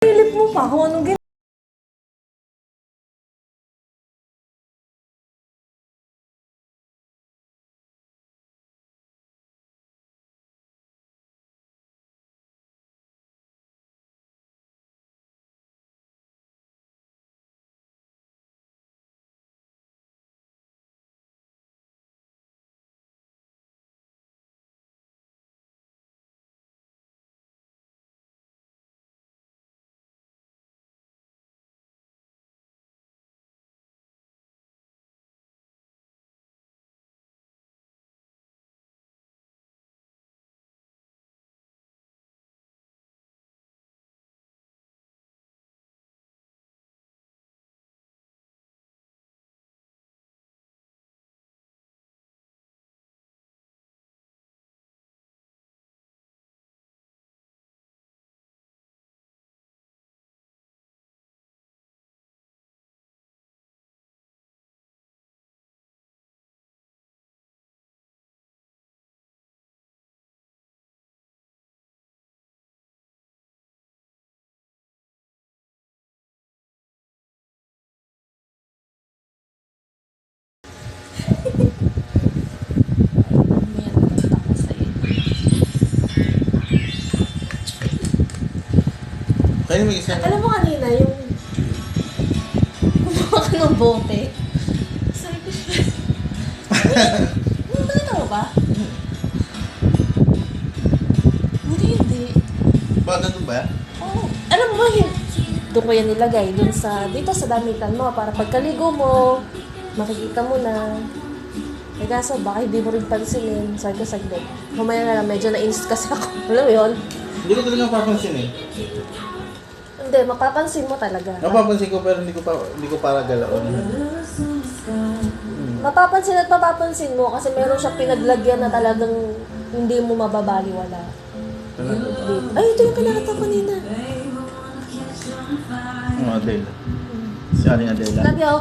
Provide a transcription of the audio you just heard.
Pilip mo pa kung anong ginawa. Kaya mo isa. Alam mo kanina yung kumuha ka ng bote. Sabi ko siya. Nakita mo ba? Hindi. Ba, ganun ba? Oo. Alam mo, doon ko yan nilagay. Dito sa damitan mo. Para pagkaligo mo, makikita mo na. Eh kaso, baka hindi mo rin pansinin. Sabi ko saglit. Mamaya na lang, medyo na-inst kasi ako. Alam mo yun? Hindi ko talaga papansin eh. Hindi, mapapansin mo talaga. Napapansin ko pero hindi ko para galaon. Mapapansin at mapapansin mo kasi meron siyang pinaglagyan na talagang hindi mo mababaliwala. Talaga ba? Ay, ito yung kinakata ko kanina. Adele. Si Aling Adela. Love you.